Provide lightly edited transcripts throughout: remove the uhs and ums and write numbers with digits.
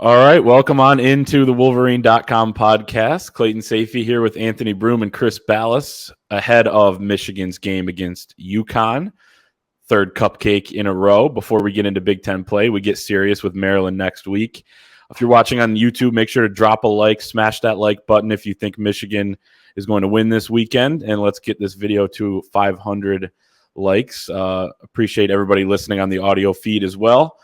All right, welcome on into the Wolverine.com podcast. Clayton Safey here with Anthony Broom and Chris Ballas ahead of Michigan's game against UConn. Third cupcake in a row. Before we get into Big Ten play, we get serious with Maryland next week. If you're watching on YouTube, make sure to drop a like, smash that like button if you think Michigan is going to win this weekend, and let's get this video to 500 likes. Appreciate everybody listening on the audio feed as well.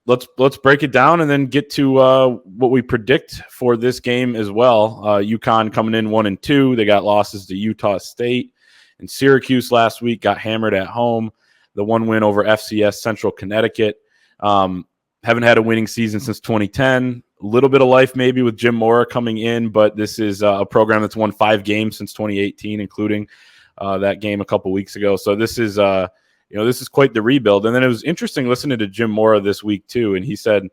Let's break it down and then get to what we predict for this game as well. UConn coming in 1-2. They got losses to Utah State and Syracuse last week. Got hammered at home. The one win over FCS Central Connecticut. Haven't had a winning season since 2010. A little bit of life maybe with Jim Mora coming in, but this is a program that's won 5 games since 2018, including that game a couple weeks ago. So this is this is quite the rebuild. And then it was interesting listening to Jim Mora this week too, and he said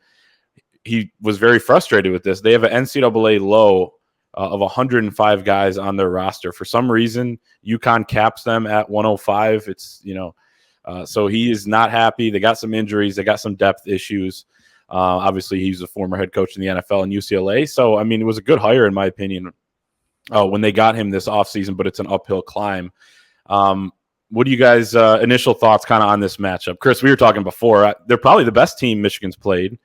he was very frustrated with this. They have an NCAA low of 105 guys on their roster. For some reason, UConn caps them at 105. It's so he is not happy. They got some injuries. They got some depth issues. Obviously, he's a former head coach in the NFL and UCLA. So, I mean, it was a good hire, in my opinion, when they got him this offseason, but it's an uphill climb. What do you guys' initial thoughts kind of on this matchup? Chris, we were talking before. They're probably the best team Michigan's played,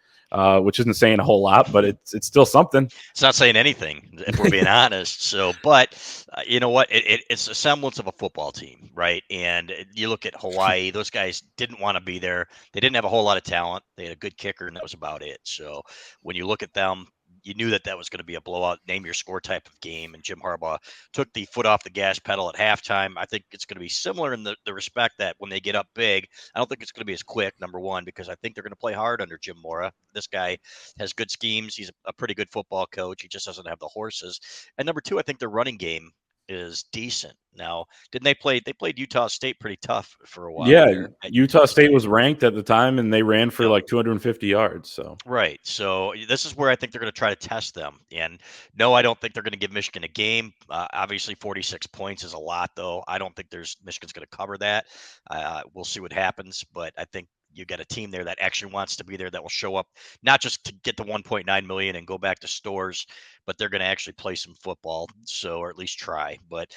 which isn't saying a whole lot, but it's still something. It's not saying anything, if we're being honest. So, but you know what? It's a semblance of a football team, right? And you look at Hawaii; those guys didn't want to be there. They didn't have a whole lot of talent. They had a good kicker, and that was about it. So, when you look at them, you knew that was going to be a blowout, name your score type of game. And Jim Harbaugh took the foot off the gas pedal at halftime. I think it's going to be similar in the respect that when they get up big, I don't think it's going to be as quick, number one, because I think they're going to play hard under Jim Mora. This guy has good schemes. He's a pretty good football coach. He just doesn't have the horses. And number two, I think their running game is decent. Now, they played Utah State pretty tough for a while. Yeah, Utah State was ranked at the time, and they ran for like 250 yards. So right. So this is where I think they're going to try to test them. And no, I don't think they're going to give Michigan a game. Obviously, 46 points is a lot, though. I don't think Michigan's going to cover that. We'll see what happens, but I think you got a team there that actually wants to be there, that will show up not just to get the 1.9 million and go back to stores, but they're going to actually play some football. So, or at least try. But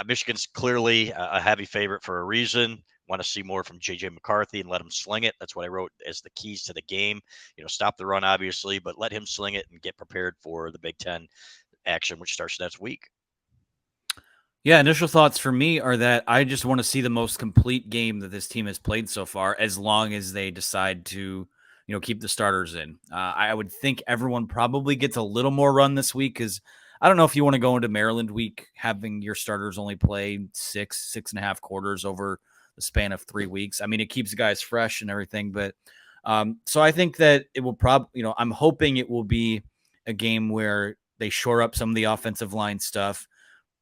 Michigan's clearly a heavy favorite for a reason. Want to see more from JJ McCarthy and let him sling it. That's what I wrote as the keys to the game. Stop the run, obviously, but let him sling it and get prepared for the Big Ten action, which starts next week. Yeah, initial thoughts for me are that I just want to see the most complete game that this team has played so far, as long as they decide to, keep the starters in. I would think everyone probably gets a little more run this week, because I don't know if you want to go into Maryland week having your starters only play 6.5 quarters over the span of 3 weeks. I mean, it keeps guys fresh and everything, but so I think that it will probably, I'm hoping it will be a game where they shore up some of the offensive line stuff.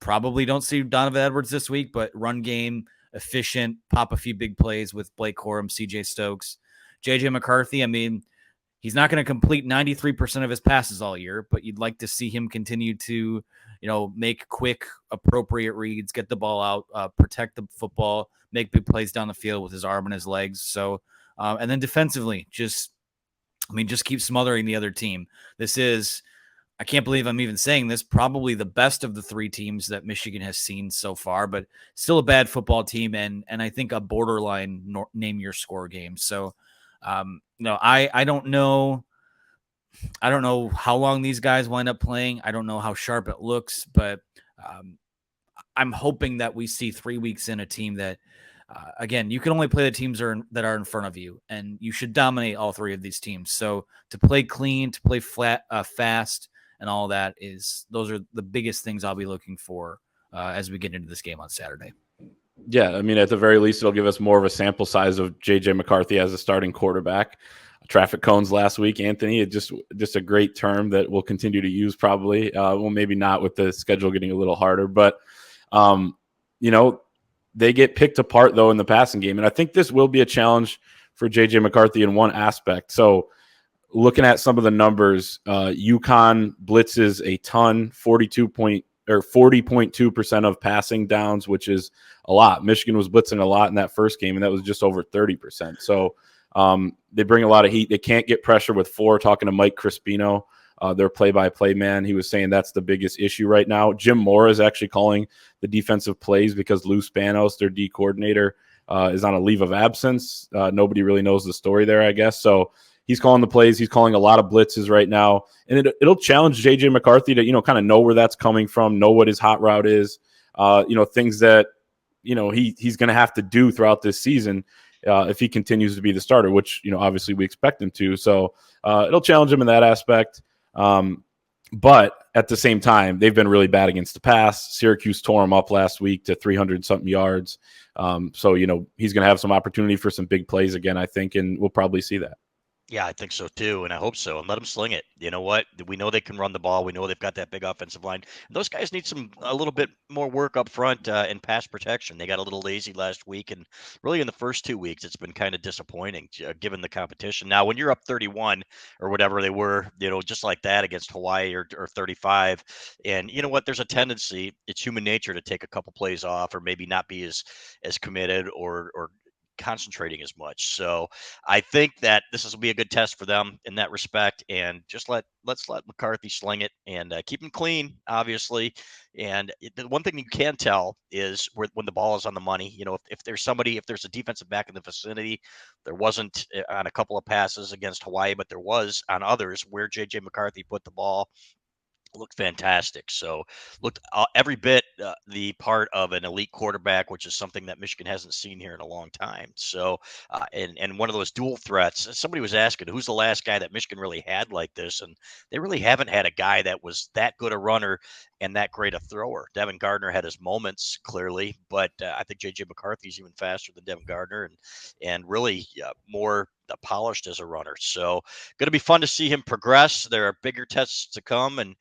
Probably don't see Donovan Edwards this week, but run game, efficient, pop a few big plays with Blake Corum, CJ Stokes. JJ McCarthy, I mean, he's not going to complete 93% of his passes all year, but you'd like to see him continue to, make quick, appropriate reads, get the ball out, protect the football, make big plays down the field with his arm and his legs. So, and then defensively, just keep smothering the other team. This is, I can't believe I'm even saying this, probably the best of the 3 teams that Michigan has seen so far, but still a bad football team, and I think a borderline name your score game. So, I don't know. I don't know how long these guys wind up playing. I don't know how sharp it looks, but I'm hoping that we see 3 weeks in a team that, again, you can only play the teams that are in front of you, and you should dominate all 3 of these teams. So to play clean, to play fast, and all that those are the biggest things I'll be looking for as we get into this game on Saturday. Yeah, I mean, at the very least, it'll give us more of a sample size of JJ McCarthy as a starting quarterback. Traffic cones last week, Anthony, it's just a great term that we'll continue to use probably. Well, maybe not with the schedule getting a little harder, but they get picked apart though in the passing game, and I think this will be a challenge for JJ McCarthy in one aspect. So, looking at some of the numbers, UConn blitzes a ton, 40.2% of passing downs, which is a lot. Michigan was blitzing a lot in that first game, and that was just over 30%. So They bring a lot of heat. They can't get pressure with 4. Talking to Mike Crispino, their play-by-play man, he was saying that's the biggest issue right now. Jim Moore is actually calling the defensive plays because Lou Spanos, their D coordinator, is on a leave of absence. Nobody really knows the story there, I guess. So he's calling the plays. He's calling a lot of blitzes right now. And it'll challenge J.J. McCarthy to, kind of know where that's coming from, know what his hot route is, things that, he's going to have to do throughout this season if he continues to be the starter, which, obviously we expect him to. So it'll challenge him in that aspect. But at the same time, they've been really bad against the pass. Syracuse tore him up last week to 300-something yards. So, he's going to have some opportunity for some big plays again, I think, and we'll probably see that. Yeah, I think so too, and I hope so. And let them sling it. You know what? We know they can run the ball. We know they've got that big offensive line. Those guys need a little bit more work up front in pass protection. They got a little lazy last week, and really in the first 2 weeks, it's been kind of disappointing given the competition. Now, when you're up 31 or whatever they were, just like that against Hawaii or 35, and you know what? There's a tendency. It's human nature to take a couple plays off or maybe not be as committed or concentrating as much. So I think that this will be a good test for them in that respect, and just let's let McCarthy sling it and keep him clean, obviously. And the one thing you can tell is when the ball is on the money. If there's a defensive back in the vicinity, there wasn't on a couple of passes against Hawaii, but there was on others where JJ McCarthy put the ball. Looked fantastic. So looked every bit the part of an elite quarterback, which is something that Michigan hasn't seen here in a long time. So and one of those dual threats. Somebody was asking, who's the last guy that Michigan really had like this? And they really haven't had a guy that was that good a runner and that great a thrower. Devin Gardner had his moments clearly, but I think JJ McCarthy's even faster than Devin Gardner and really more polished as a runner. So going to be fun to see him progress. There are bigger tests to come, and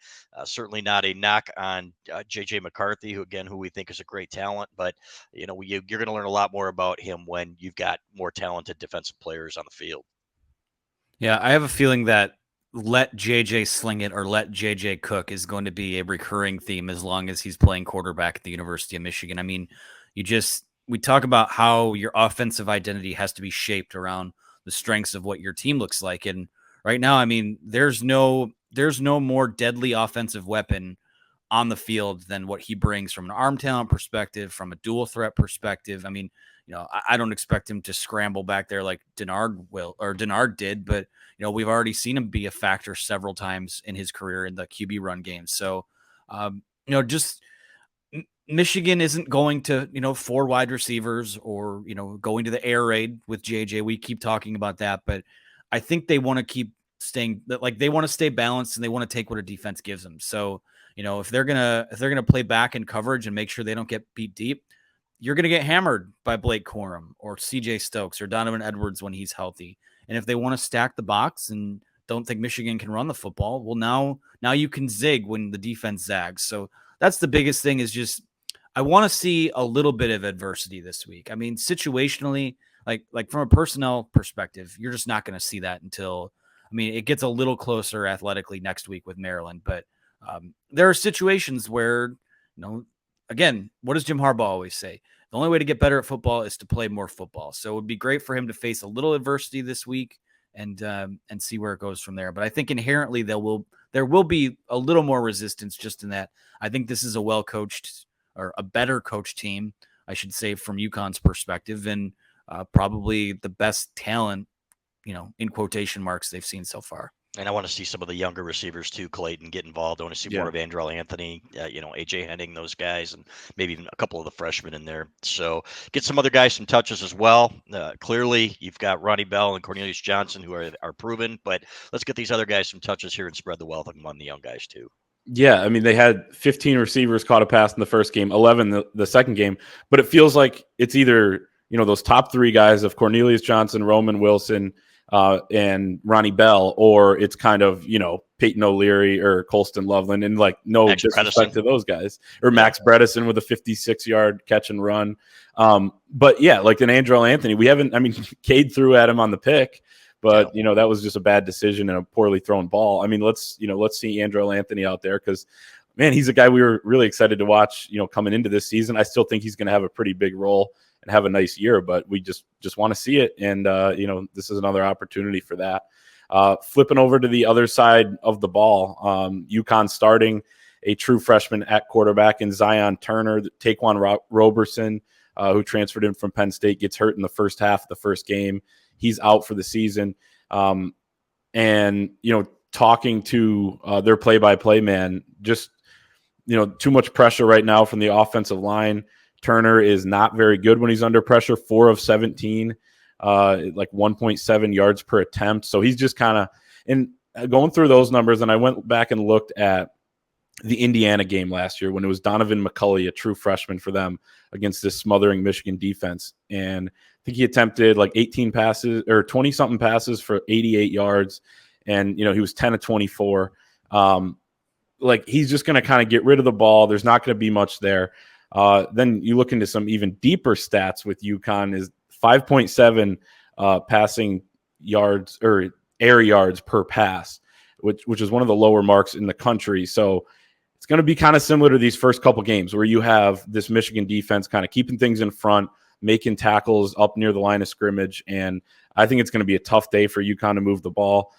certainly not a knock on JJ McCarthy, who we think is a great talent. But you're going to learn a lot more about him when you've got more talented defensive players on the field. Yeah, I have a feeling that let JJ sling it or let JJ cook is going to be a recurring theme as long as he's playing quarterback at the University of Michigan. I mean, we talk about how your offensive identity has to be shaped around the strengths of what your team looks like. And right now, I mean, there's no more deadly offensive weapon on the field than what he brings from an arm talent perspective, from a dual threat perspective. I mean, I don't expect him to scramble back there like Denard did, but we've already seen him be a factor several times in his career in the QB run game. So, just Michigan isn't going to, 4 wide receivers or, going to the air raid with JJ. We keep talking about that, but I think they want to keep they want to stay balanced and they want to take what a defense gives them. So, if they're going to play back in coverage and make sure they don't get beat deep, you're going to get hammered by Blake Corum or CJ Stokes or Donovan Edwards when he's healthy. And if they want to stack the box and don't think Michigan can run the football, well, now you can zig when the defense zags. So that's the biggest thing is just, I want to see a little bit of adversity this week. I mean, situationally, like from a personnel perspective, you're just not going to see that until, it gets a little closer athletically next week with Maryland. But there are situations where, again, what does Jim Harbaugh always say? The only way to get better at football is to play more football. So it would be great for him to face a little adversity this week and see where it goes from there. But I think inherently there will be a little more resistance just in that. I think this is a well-coached or a better coached team, I should say, from UConn's perspective, and probably the best talent, in quotation marks, they've seen so far. And I want to see some of the younger receivers too, Clayton, get involved. I want to see more of Andrell Anthony, AJ Henning, those guys, and maybe even a couple of the freshmen in there. So get some other guys some touches as well. Clearly, you've got Ronnie Bell and Cornelius Johnson who are proven, but let's get these other guys some touches here and spread the wealth among the young guys too. Yeah, they had 15 receivers caught a pass in the first game, 11 the second game, but it feels like it's either, those top 3 guys of Cornelius Johnson, Roman Wilson, and Ronnie Bell, or it's kind of, Peyton O'Leary or Colston Loveland, and no Max disrespect Bredesen to those guys, or Max Bredesen with a 56-yard catch and run. But yeah, like an Andrell Anthony, we haven't, Cade threw at him on the pick, but that was just a bad decision and a poorly thrown ball. Let's see Andrell Anthony out there because, man, he's a guy we were really excited to watch, coming into this season. I still think he's going to have a pretty big role. and have a nice year, but we just want to see it. And, this is another opportunity for that. Flipping over to the other side of the ball, UConn starting a true freshman at quarterback in Zion Turner. Taquan Roberson, who transferred in from Penn State, gets hurt in the first half of the first game. He's out for the season. Talking to their play-by-play man, just, too much pressure right now from the offensive line. Turner is not very good when he's under pressure, 4 of 17, like 1.7 yards per attempt. So he's just kind of going through those numbers. And I went back and looked at the Indiana game last year when it was Donovan McCulley, a true freshman for them, against this smothering Michigan defense. And I think he attempted like 18 passes or 20-something passes for 88 yards. And, he was 10 of 24. He's just going to kind of get rid of the ball. There's not going to be much there. Then you look into some even deeper stats with UConn is 5.7 passing yards or air yards per pass, which is one of the lower marks in the country. So it's going to be kind of similar to these first couple games where you have this Michigan defense kind of keeping things in front, making tackles up near the line of scrimmage. And I think it's going to be a tough day for UConn to move the ball.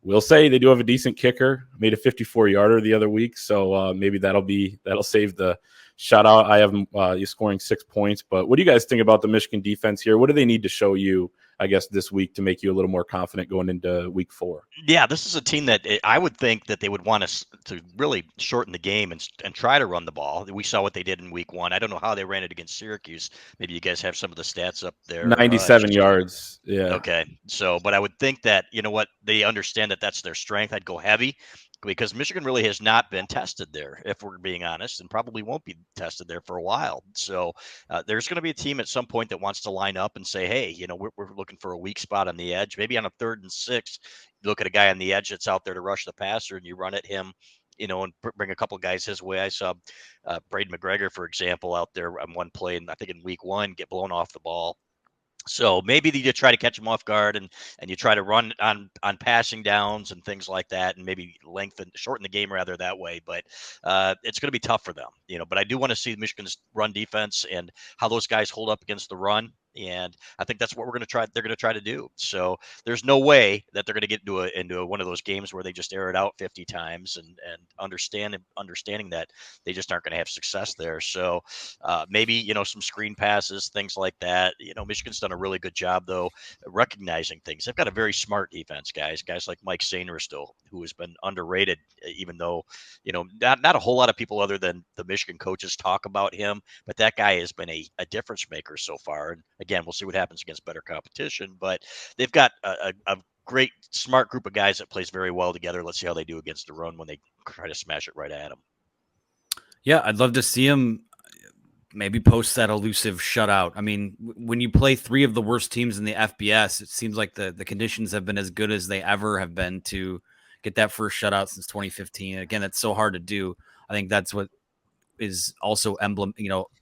We'll say they do have a decent kicker, made a 54-yarder the other week. So maybe that'll save the shutout. I have you scoring 6 points. But what do you guys think about the Michigan defense here? What do they need to show you, I guess, this week to make you a little more confident going into week 4? Yeah, this is a team that I would think that they would want us to really shorten the game and try to run the ball. We saw what they did in week 1. I don't know how they ran it against Syracuse. Maybe you guys have some of the stats up there. 97 yards. Yeah. Okay. So, but I would think that, they understand that that's their strength. I'd go heavy because Michigan really has not been tested there, if we're being honest, and probably won't be tested there for a while. So there's going to be a team at some point that wants to line up and say, hey, we're looking for a weak spot on the edge. Maybe on a 3rd and 6, you look at a guy on the edge that's out there to rush the passer and you run at him, and bring a couple guys his way. I saw Braden McGregor, for example, out there on one play, and I think in week 1, get blown off the ball. So maybe you try to catch them off guard and you try to run on passing downs and things like that, and maybe shorten the game rather that way. But it's going to be tough for them, But I do want to see Michigan's run defense and how those guys hold up against the run. And I think that's what they're going to try to do. So there's no way that they're going to get into one of those games where they just air it out 50 times and understanding that they just aren't going to have success there. So maybe, some screen passes, things like that. Michigan's done a really good job, though, recognizing things. They've got a very smart defense, guys like Mike Sainristil, who has been underrated, even though, not a whole lot of people other than the Michigan coaches talk about him, but that guy has been a difference maker so far. And again, we'll see what happens against better competition, but they've got a great, smart group of guys that plays very well together. Let's see how they do against the run when they try to smash it right at them. Yeah, I'd love to see him maybe post that elusive shutout. I mean, when you play 3 of the worst teams in the FBS, it seems like the conditions have been as good as they ever have been to get that first shutout since 2015. Again, that's so hard to do. I think that's what is also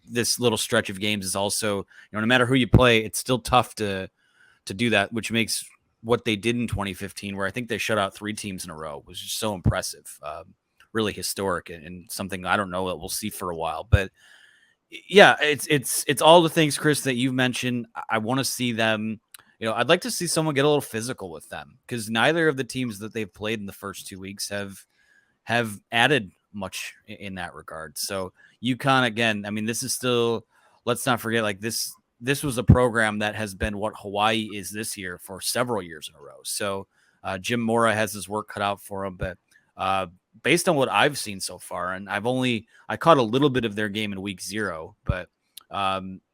this little stretch of games is also, no matter who you play, it's still tough to do that, which makes what they did in 2015, where I think they shut out 3 teams in a row, was just so impressive, really historic, and something I don't know that we'll see for a while. But yeah, it's all the things, Chris, that you've mentioned. I want to see them. I'd like to see someone get a little physical with them, because neither of the teams that they've played in the first 2 weeks have added much in that regard. So UConn, again, I mean, this is still, let's not forget, like this was a program that has been what Hawaii is this year for several years in a row. So Jim Mora has his work cut out for him, but based on what I've seen so far, and I caught a little bit of their game in week 0, but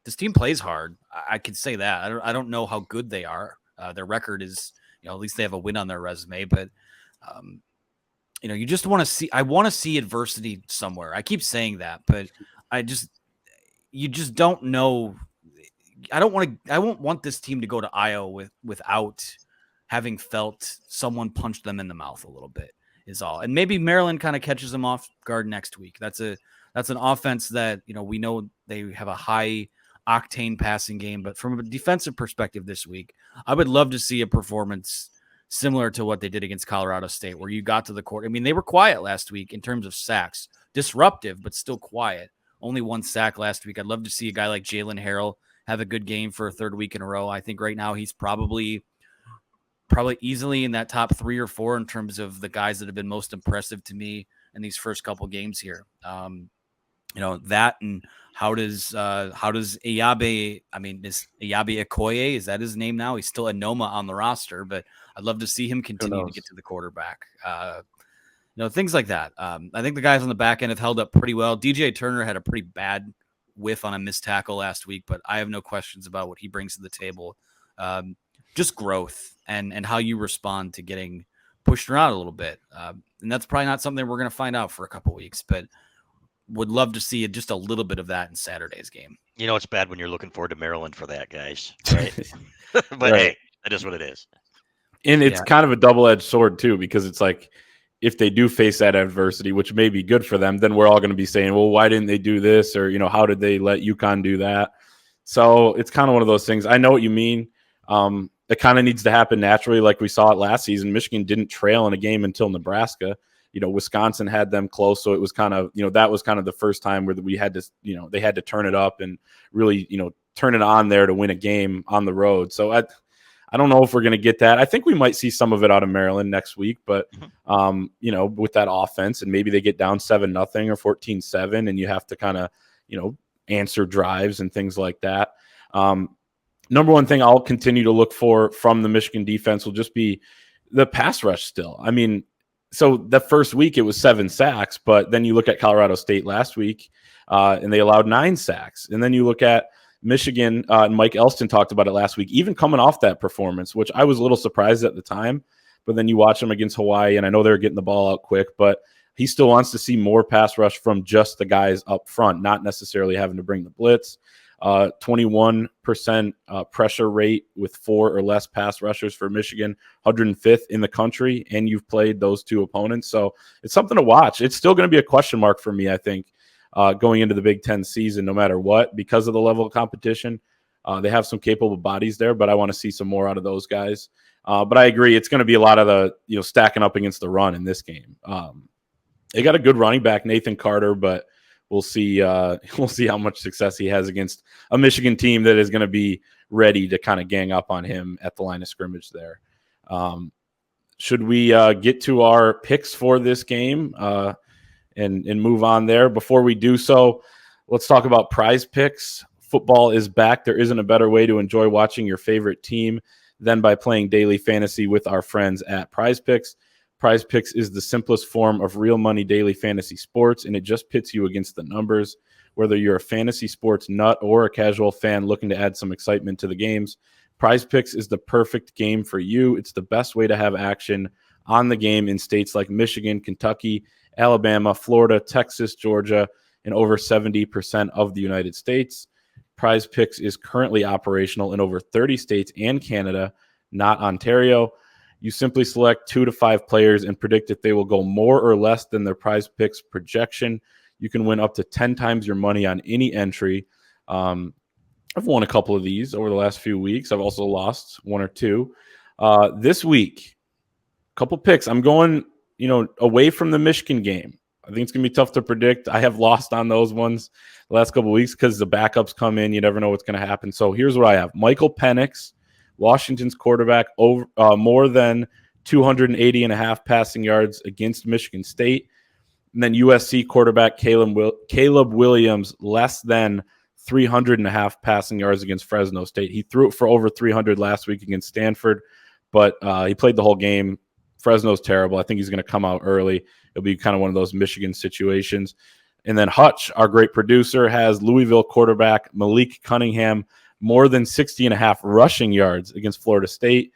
this team plays hard. I can say that. I don't know how good they are. Their record is, at least they have a win on their resume, but you just want to see. I want to see adversity somewhere. I keep saying that, but you just don't know. I won't want this team to go to Iowa without having felt someone punch them in the mouth a little bit, is all. And maybe Maryland kind of catches them off guard next week. That's an offense that, we know they have a high octane passing game, but from a defensive perspective this week, I would love to see a performance similar to what they did against Colorado State, where you got to the court. I mean, they were quiet last week in terms of sacks, disruptive, but still quiet. Only 1 sack last week. I'd love to see a guy like Jalen Harrell have a good game for a third week in a row. I think right now he's probably easily in that top 3 or 4 in terms of the guys that have been most impressive to me in these first couple games here. That, and how does Ayabe, is Ayabe Okoye, is that his name now? He's still a Noma on the roster, but I'd love to see him continue to get to the quarterback. Things like that. I think the guys on the back end have held up pretty well. DJ Turner had a pretty bad whiff on a missed tackle last week, but I have no questions about what he brings to the table. Just growth and how you respond to getting pushed around a little bit. And that's probably not something we're going to find out for a couple weeks, but would love to see just a little bit of that in Saturday's game. It's bad when you're looking forward to Maryland for that, guys. Right? But hey, that is what it is. And it's kind of a double-edged sword too, because it's like, if they do face that adversity, which may be good for them, then we're all going to be saying, well, why didn't they do this? Or, how did they let UConn do that? So it's kind of one of those things. I know what you mean. It kind of needs to happen naturally, like we saw it last season. Michigan didn't trail in a game until Nebraska. Wisconsin had them close, so it was kind of, that was kind of the first time where we had to, they had to turn it up and really, turn it on there to win a game on the road. So I don't know if we're going to get that. I think we might see some of it out of Maryland next week, but with that offense, and maybe they get down 7-0 or 14-7, and you have to kind of, answer drives and things like that. Number one thing I'll continue to look for from the Michigan defense will just be the pass rush still. So the first week it was 7 sacks, but then you look at Colorado State last week and they allowed 9 sacks. And then you look at Michigan, and Mike Elston talked about it last week, even coming off that performance, which I was a little surprised at the time. But then you watch them against Hawaii, and I know they're getting the ball out quick, but he still wants to see more pass rush from just the guys up front, not necessarily having to bring the blitz. 21% pressure rate with 4 or less pass rushers for Michigan, 105th in the country, and you've played those 2 opponents. So it's something to watch. It's still going to be a question mark for me, I think, going into the Big Ten season, no matter what, because of the level of competition. They have some capable bodies there, but I want to see some more out of those guys. But I agree, it's going to be a lot of the stacking up against the run in this game. They got a good running back, Nathan Carter, but we'll see. We'll see how much success he has against a Michigan team that is going to be ready to kind of gang up on him at the line of scrimmage there. Should we get to our picks for this game and move on there? Before we do so, let's talk about PrizePicks. Football is back. There isn't a better way to enjoy watching your favorite team than by playing daily fantasy with our friends at PrizePicks. PrizePicks is the simplest form of real money daily fantasy sports, and it just pits you against the numbers. Whether you're a fantasy sports nut or a casual fan looking to add some excitement to the games, PrizePicks is the perfect game for you. It's the best way to have action on the game in states like Michigan, Kentucky, Alabama, Florida, Texas, Georgia, and over 70% of the United States. PrizePicks is currently operational in over 30 states and Canada, not Ontario. You simply select 2 to 5 players and predict if they will go more or less than their PrizePicks projection. You can win up to 10 times your money on any entry. I've won a couple of these over the last few weeks. I've also lost 1 or 2. This week, a couple picks. I'm going, away from the Michigan game. I think it's going to be tough to predict. I have lost on those ones the last couple of weeks because the backups come in. You never know what's going to happen. So here's what I have. Michael Penix, Washington's quarterback, over more than 280.5 passing yards against Michigan State. And then USC quarterback Caleb Williams, less than 300.5 passing yards against Fresno State. He threw it for over 300 last week against Stanford, but he played the whole game. Fresno's terrible. I think he's going to come out early. It'll be kind of one of those Michigan situations. And then Hutch, our great producer, has Louisville quarterback Malik Cunningham, more than 60.5 rushing yards against Florida State,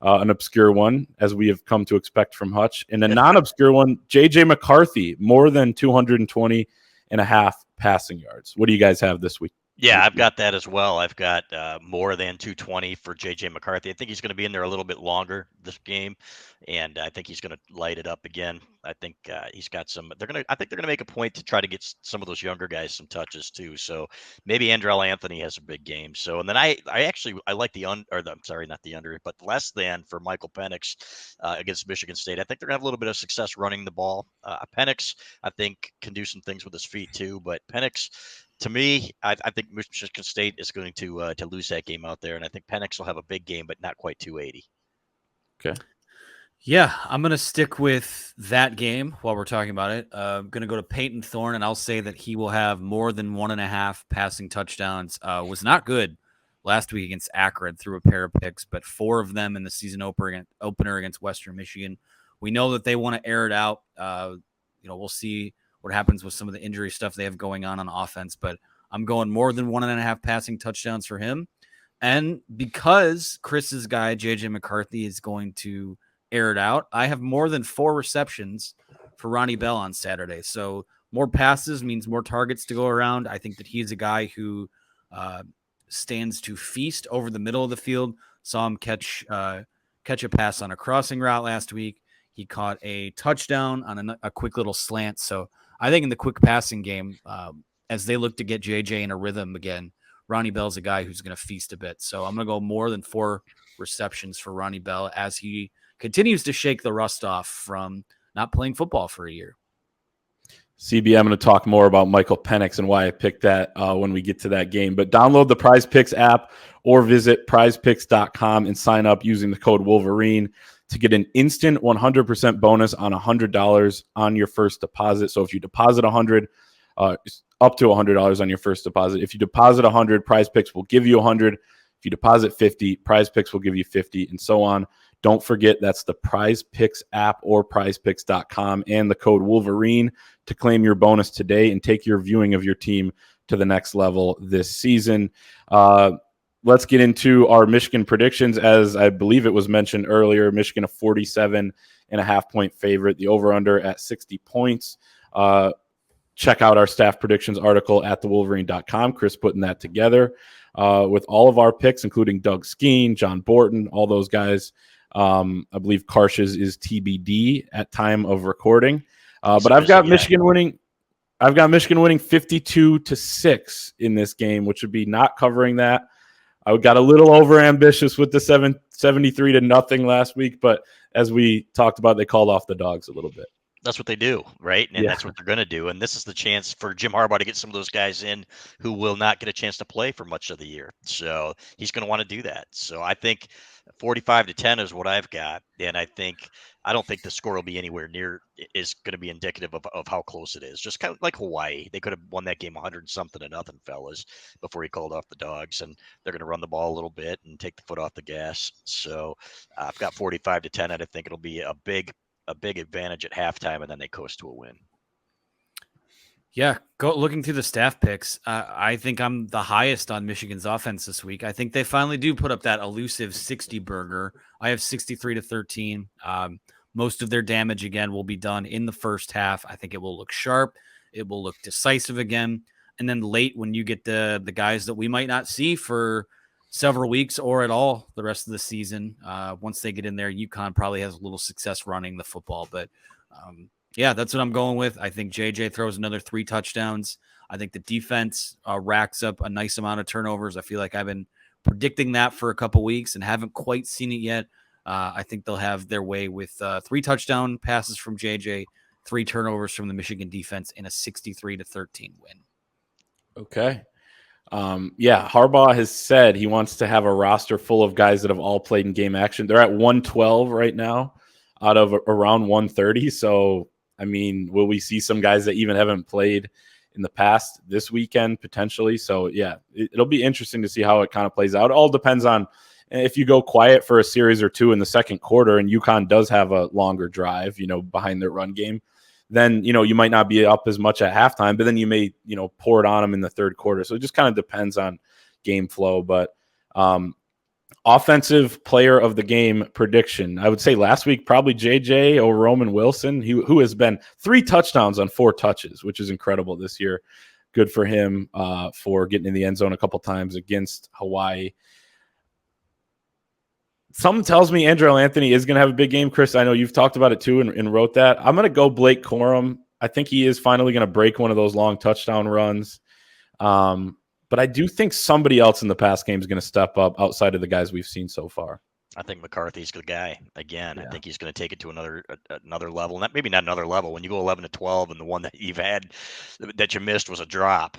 an obscure one, as we have come to expect from Hutch. And a non-obscure one, J.J. McCarthy, more than 220.5 passing yards. What do you guys have this week? Yeah, I've got that as well. I've got more than 220 for J.J. McCarthy. I think he's going to be in there a little bit longer this game, and I think he's going to light it up again. I think he's got some. I think they're going to make a point to try to get some of those younger guys some touches too. So maybe Andrell Anthony has a big game. So and then I like the not the under, but less than for Michael Penix against Michigan State. I think they're going to have a little bit of success running the ball. Penix, I think, can do some things with his feet too, but Penix To me, I think Michigan State is going to lose that game out there, and I think Penix will have a big game, but not quite 280. Okay. Yeah, I'm going to stick with that game while we're talking about it. I'm going to go to Peyton Thorne, and I'll say that he will have more than 1.5 passing touchdowns. Was not good last week against Akron, threw a pair of picks, but 4 of them in the season opener against Western Michigan. We know that they want to air it out. We'll see what happens with some of the injury stuff they have going on offense, but I'm going more than 1.5 passing touchdowns for him. And because Chris's guy, JJ McCarthy, is going to air it out, I have more than 4 receptions for Ronnie Bell on Saturday. So more passes means more targets to go around. I think that he's a guy who stands to feast over the middle of the field. Saw him catch a pass on a crossing route last week. He caught a touchdown on a quick little slant. So I think in the quick passing game, as they look to get JJ in a rhythm again, Ronnie Bell's a guy who's going to feast a bit. So I'm going to go more than 4 receptions for Ronnie Bell as he continues to shake the rust off from not playing football for a year. CB, I'm going to talk more about Michael Penix and why I picked that when we get to that game. But download the PrizePicks app or visit prizepicks.com and sign up using the code Wolverine to get an instant 100% bonus on $100 on your first deposit. So if you deposit $100, up to $100 on your first deposit. If you deposit $100, PrizePicks will give you $100. If you deposit $50, PrizePicks will give you $50, and so on. Don't forget, that's the PrizePicks app or prizepicks.com and the code Wolverine to claim your bonus today and take your viewing of your team to the next level this season. Let's get into our Michigan predictions. As I believe it was mentioned earlier, Michigan a 47.5-point favorite, the over-under at 60 points. Check out our staff predictions article at thewolverine.com. Chris putting that together with all of our picks, including Doug Skeen, John Borton, all those guys. I believe Karsh's is TBD at time of recording. But I've got Michigan winning. I've got Michigan winning 52-6 in this game, which would be not covering that. I got a little over ambitious with the 73-0 last week, but as we talked about, they called off the dogs a little bit. That's what they do, right? And that's what they're going to do. And this is the chance for Jim Harbaugh to get some of those guys in who will not get a chance to play for much of the year. So he's going to want to do that. So I think 45-10 is what I've got. And I don't think the score will be anywhere near is going to be indicative of how close it is. Just kind of like Hawaii. They could have won that game 100-something-0, fellas, before he called off the dogs. And they're going to run the ball a little bit and take the foot off the gas. So I've got 45-10. And I think it'll be a big advantage at halftime, and then they coast to a win. Yeah, looking through the staff picks, I think I'm the highest on Michigan's offense this week. I think they finally do put up that elusive 60 burger. I have 63-13. Most of their damage, again, will be done in the first half. I think it will look sharp. It will look decisive again. And then late, when you get the guys that we might not see for several weeks or at all the rest of the season, once they get in there, UConn probably has a little success running the football. But yeah, that's what I'm going with. I think JJ throws another 3 touchdowns. I think the defense racks up a nice amount of turnovers. I feel like I've been predicting that for a couple weeks and haven't quite seen it yet. I think they'll have their way with 3 touchdown passes from JJ, 3 turnovers from the Michigan defense, and a 63-13 win. Okay. Harbaugh has said he wants to have a roster full of guys that have all played in game action. They're at 112 right now out of around 130. So, I mean, will we see some guys that even haven't played in the past this weekend potentially? So, yeah, it'll be interesting to see how it kind of plays out. It all depends on if you go quiet for a series or two in the second quarter and UConn does have a longer drive, behind their run game, then, you might not be up as much at halftime, but then you may, pour it on them in the third quarter. So it just kind of depends on game flow. But offensive player of the game prediction, I would say last week, probably JJ or Roman Wilson, who has been 3 touchdowns on 4 touches, which is incredible this year. Good for him for getting in the end zone a couple times against Hawaii. Something tells me Andrell Anthony is going to have a big game. Chris, I know you've talked about it too and wrote that. I'm going to go Blake Corum. I think he is finally going to break one of those long touchdown runs. But I do think somebody else in the past game is going to step up outside of the guys we've seen so far. I think McCarthy's the guy again. Yeah. I think he's going to take it to another level. Maybe not another level. When you go 11-12, and the one that you've had that you missed was a drop.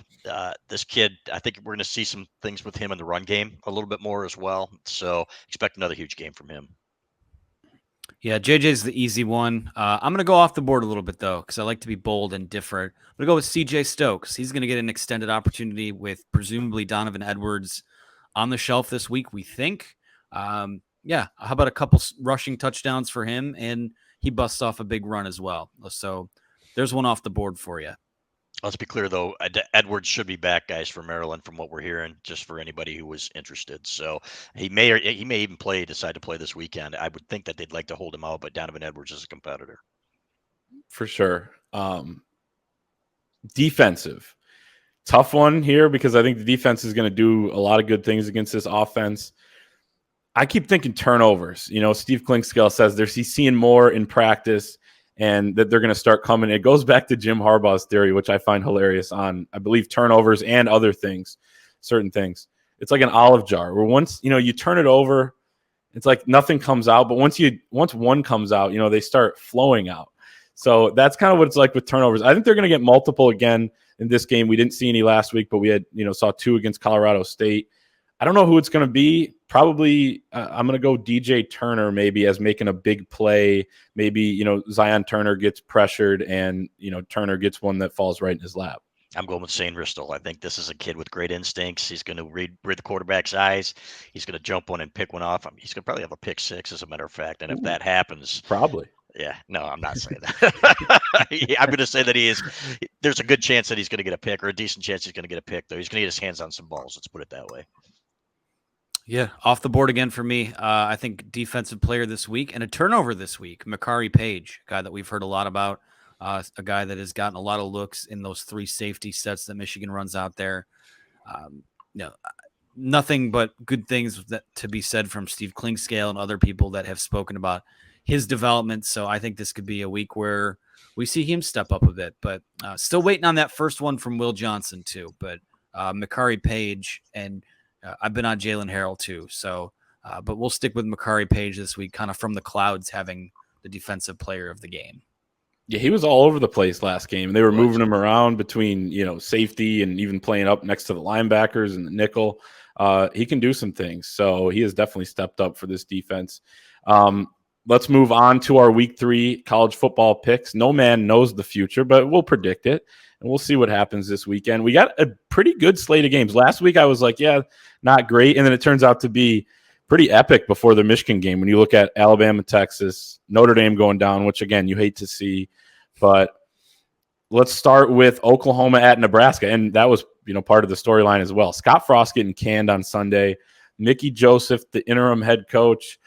This kid, I think we're going to see some things with him in the run game a little bit more as well. So expect another huge game from him. Yeah, JJ's the easy one. I'm going to go off the board a little bit, though, because I like to be bold and different. I'm going to go with CJ Stokes. He's going to get an extended opportunity with presumably Donovan Edwards on the shelf this week, we think. Yeah, how about a couple rushing touchdowns for him, and he busts off a big run as well. So there's one off the board for you. Let's be clear, though. Edwards should be back, guys, for Maryland, from what we're hearing, just for anybody who was interested. So he may even decide to play this weekend. I would think that they'd like to hold him out, but Donovan Edwards is a competitor. For sure. Defensive. Tough one here because I think the defense is going to do a lot of good things against this offense. I keep thinking turnovers. Steve Klinkscale says he's seeing more in practice and that they're going to start coming. It goes back to Jim Harbaugh's theory, which I find hilarious on, I believe, turnovers and other things, certain things. It's like an olive jar where once, you turn it over, it's like nothing comes out. But once one comes out, they start flowing out. So that's kind of what it's like with turnovers. I think they're going to get multiple again in this game. We didn't see any last week, but we had, saw 2 against Colorado State. I don't know who it's going to be. Probably I'm going to go DJ Turner maybe as making a big play. Maybe, Zion Turner gets pressured and, Turner gets one that falls right in his lap. I'm going with Shane Ristel. I think this is a kid with great instincts. He's going to read the quarterback's eyes. He's going to jump one and pick one off. He's going to probably have a pick six, as a matter of fact. And if that happens, probably. Yeah, no, I'm not saying that. I'm going to say that there's a good chance that he's going to get a pick, or a decent chance he's going to get a pick, though. He's going to get his hands on some balls. Let's put it that way. Yeah, off the board again for me. I think defensive player this week and a turnover this week. McCarthy Page, a guy that we've heard a lot about, a guy that has gotten a lot of looks in those 3 safety sets that Michigan runs out there. Nothing but good things to be said from Steve Klinkscale and other people that have spoken about his development. So I think this could be a week where we see him step up a bit, but still waiting on that first one from Will Johnson too. But McCarthy Page, and I've been on Jalen Harrell too. So, but we'll stick with McCarthy Page this week, kind of from the clouds, having the defensive player of the game. Yeah, he was all over the place last game. They were moving him around between, safety and even playing up next to the linebackers and the nickel. He can do some things. So he has definitely stepped up for this defense. Let's move on to our week 3 college football picks. No man knows the future, but we'll predict it, and we'll see what happens this weekend. We got a pretty good slate of games. Last week I was like, yeah, not great. And then it turns out to be pretty epic before the Michigan game. When you look at Alabama, Texas, Notre Dame going down, which, again, you hate to see. But let's start with Oklahoma at Nebraska. And that was, part of the storyline as well. Scott Frost getting canned on Sunday. Mickey Joseph, the interim head coach.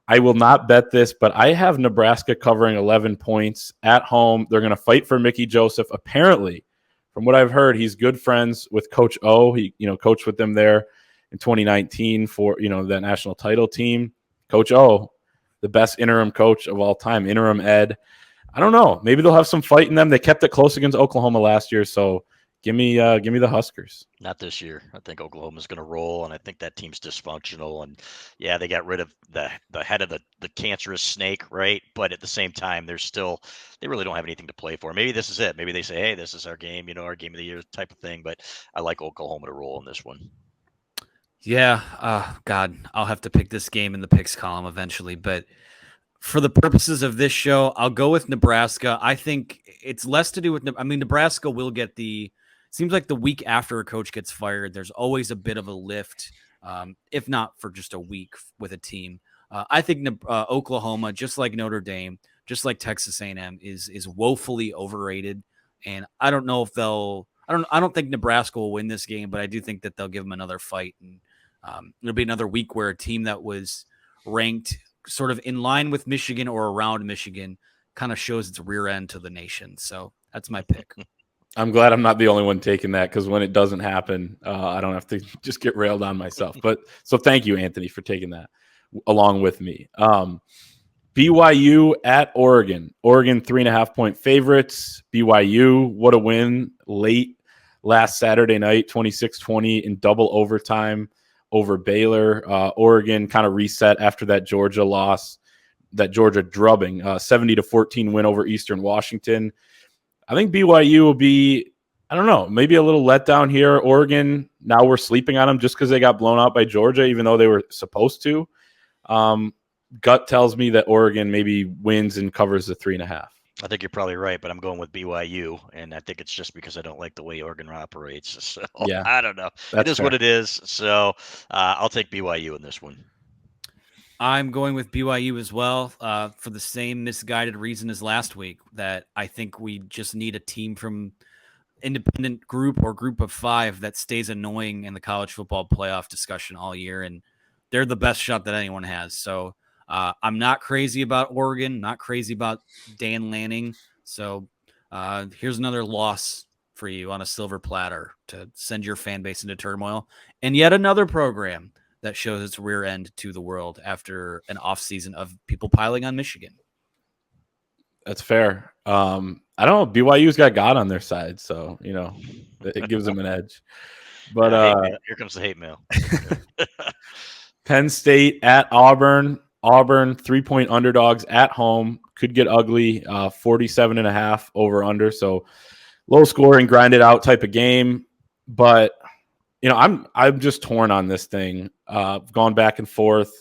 I will not bet this, but I have Nebraska covering 11 points at home. They're going to fight for Mickey Joseph. Apparently, from what I've heard, he's good friends with Coach O. He, coached with them there in 2019 for, that national title team. Coach O, the best interim coach of all time, interim ed. I don't know. Maybe they'll have some fight in them. They kept it close against Oklahoma last year, so give me the Huskers. Not this year. I think Oklahoma's going to roll, and I think that team's dysfunctional. And yeah, they got rid of the head of the cancerous snake, right? But at the same time, they really don't have anything to play for. Maybe this is it. Maybe they say, hey, this is our game, our game of the year type of thing. But I like Oklahoma to roll in this one. Yeah. God, I'll have to pick this game in the picks column eventually. But for the purposes of this show, I'll go with Nebraska. I think it's less to do with – Nebraska will get seems like the week after a coach gets fired, there's always a bit of a lift, if not for just a week with a team. I think Oklahoma, just like Notre Dame, just like Texas A&M, is woefully overrated. And I don't know if I don't think Nebraska will win this game, but I do think that they'll give them another fight. And it'll be another week where a team that was ranked sort of in line with Michigan or around Michigan kind of shows its rear end to the nation. So that's my pick. I'm glad I'm not the only one taking that, because when it doesn't happen, I don't have to just get railed on myself. But so thank you, Anthony, for taking that along with me. BYU at Oregon. Oregon 3.5-point favorites. BYU, what a win late last Saturday night, 26-20 in double overtime. over Baylor. Oregon kind of reset after that Georgia loss, that Georgia drubbing, 70-14 win over Eastern Washington. I think BYU will be, I don't know, maybe a little letdown here. Oregon, now we're sleeping on them just because they got blown out by Georgia, even though they were supposed to. Gut tells me that Oregon maybe wins and covers the 3.5. I think you're probably right, but I'm going with BYU, and I think it's just because I don't like the way Oregon operates. So Yeah, I don't know. It is fair. what it is. So I'll take BYU in this one. I'm going with BYU as well for the same misguided reason as last week, that I think we just need a team from independent group or group of 5 that stays annoying in the college football playoff discussion all year, and they're the best shot that anyone has. So I'm not crazy about Oregon, not crazy about Dan Lanning. So here's another loss for you on a silver platter to send your fan base into turmoil, and yet another program that shows its rear end to the world after an offseason of people piling on Michigan. That's fair. I don't know. BYU's got God on their side, so, it gives them an edge. But here comes the hate mail. Penn State at Auburn. Auburn, 3-point underdogs at home. Could get ugly, 47.5 over under. So low scoring, grind it out type of game. But I'm just torn on this thing. I've gone back and forth.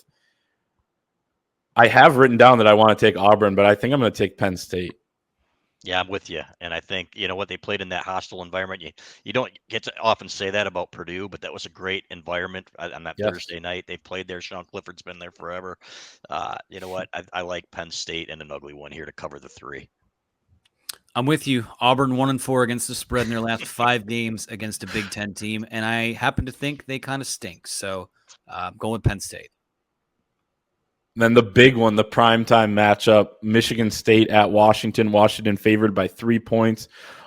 I have written down that I want to take Auburn, but I think I'm going to take Penn State. Yeah, I'm with you. And I think, what, they played in that hostile environment. You don't get to often say that about Purdue, but that was a great environment on that Thursday night. They played there. Sean Clifford's been there forever. You know what? I like Penn State and an ugly one here to cover the 3. I'm with you. Auburn 1-4 against the spread in their last 5 games against a Big Ten team, and I happen to think they kind of stink. So I'm going with Penn State. Then the big one, the primetime matchup, Michigan State at Washington. Washington favored by 3 points,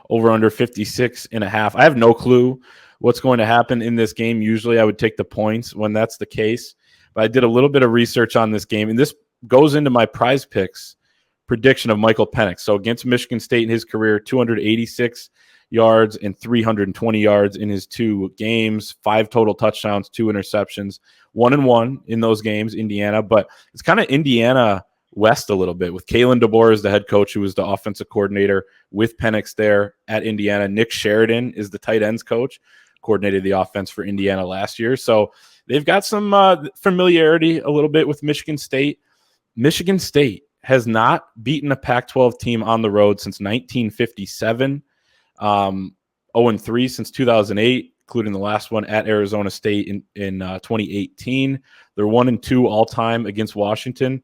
over under 56.5. I have no clue what's going to happen in this game. Usually I would take the points when that's the case, but I did a little bit of research on this game, and this goes into my PrizePicks prediction of Michael Penix. So against Michigan State in his career, 286 yards and 320 yards in his 2 games, 5 total touchdowns, 2 interceptions, 1-1 in those games, Indiana. But it's kind of Indiana West a little bit with Kalen DeBoer as the head coach, who was the offensive coordinator with Penix there at Indiana. Nick Sheridan is the tight ends coach, coordinated the offense for Indiana last year. So they've got some familiarity a little bit with Michigan State. Michigan State has not beaten a Pac-12 team on the road since 1957, 0-3 since 2008, including the last one at Arizona State in 2018. They're 1-2 all-time against Washington.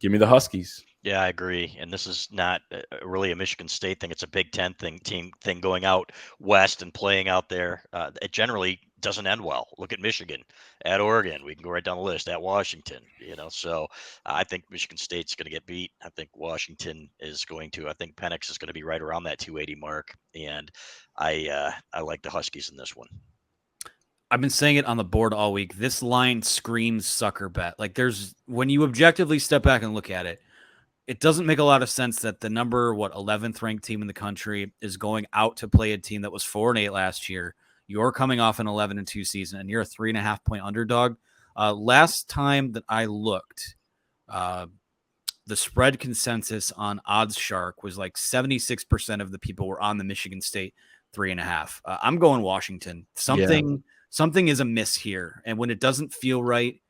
Give me the Huskies. Yeah, I agree. And this is not really a Michigan State thing. It's a Big Ten thing going out west and playing out there. It generally doesn't end well. Look at Michigan, at Oregon. We can go right down the list. At Washington, So I think Michigan State's going to get beat. I think Washington is going to. I think Penix is going to be right around that 280 mark. And I like the Huskies in this one. I've been saying it on the board all week. This line screams sucker bet. Like, when you objectively step back and look at it, it doesn't make a lot of sense that the 11th ranked team in the country is going out to play a team that was 4-8 last year. You're coming off an 11-2 season, and you're a 3.5 point underdog. Last time that I looked, the spread consensus on Odds Shark was like 76% of the people were on the Michigan State 3.5. I'm going Washington. Something is amiss here, and when it doesn't feel right,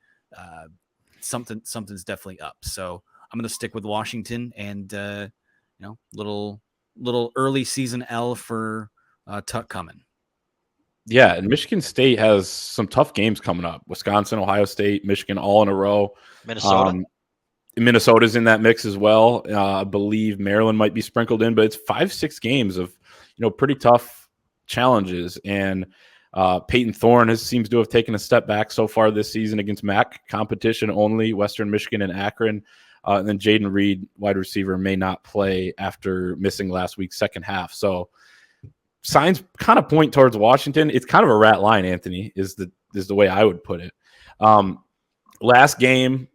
something's definitely up. So I'm going to stick with Washington, and little early season L for Tuck coming. Yeah, and Michigan State has some tough games coming up. Wisconsin, Ohio State, Michigan, all in a row. Minnesota's in that mix as well. I believe Maryland might be sprinkled in, but it's 5-6 games of pretty tough challenges. And Peyton Thorne seems to have taken a step back so far this season against MAC competition only, Western Michigan and Akron. And then Jaden Reed, wide receiver, may not play after missing last week's second half. So signs kind of point towards Washington. It's kind of a rat line, Anthony, is the way I would put it. Last game,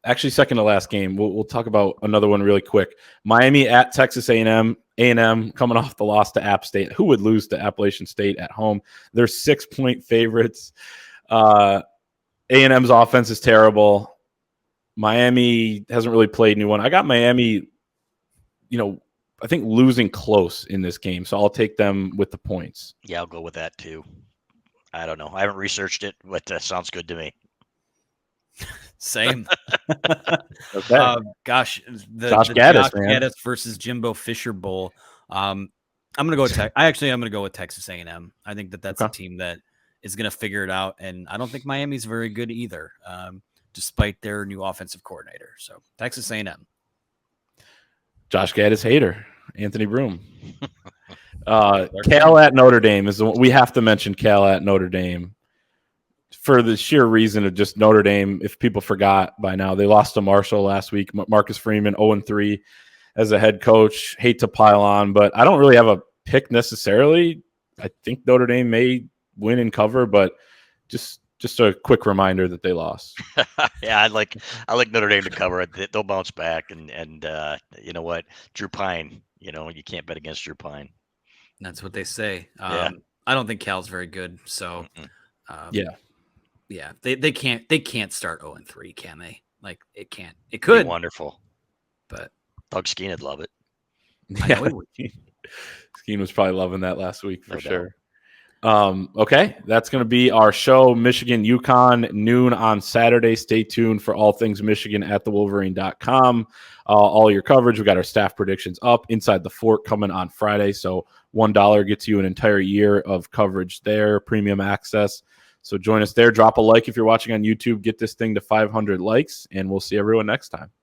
actually second to last game. We'll talk about another one really quick. Miami at Texas A&M. A&M coming off the loss to App State. Who would lose to Appalachian State at home? They're 6-point favorites. A&M's offense is terrible. Miami hasn't really played anyone. I got Miami, I think losing close in this game, so I'll take them with the points. Yeah, I'll go with that too. I don't know. I haven't researched it, but that sounds good to me. Same. Okay. Gosh, Josh Gaddis, man. Gaddis versus Jimbo Fisher Bowl. I'm gonna go with I'm gonna go with Texas A&M. I think that's a team that is gonna figure it out, and I don't think Miami's very good either, despite their new offensive coordinator. So Texas A&M. Josh Gaddis hater, Anthony Broom. Cal at Notre Dame is the one. We have to mention Cal at Notre Dame for the sheer reason of just Notre Dame. If people forgot by now, they lost to Marshall last week. Marcus Freeman 0-3 as a head coach. Hate to pile on, but I don't really have a pick necessarily. I think Notre Dame may win and cover, but just a quick reminder that they lost. Yeah, I like Notre Dame to cover it. They'll bounce back, and you know what, Drew Pine. You can't bet against Drew Pine. That's what they say. Yeah. I don't think Cal's very good. So, yeah, they can't start 0-3, can they? Like it can't. It could. Be wonderful, but Doug Skeen would love it. Yeah, Skeen was probably loving that last week for sure. Doubt. Okay, that's going to be our show. Michigan, UConn, noon on Saturday. Stay tuned for all things Michigan at thewolverine.com. All your coverage. We got our staff predictions up. Inside the Fort coming on Friday. So $1 gets you an entire year of coverage there, premium access. So join us there. Drop a like if you're watching on YouTube. Get this thing to 500 likes, and we'll see everyone next time.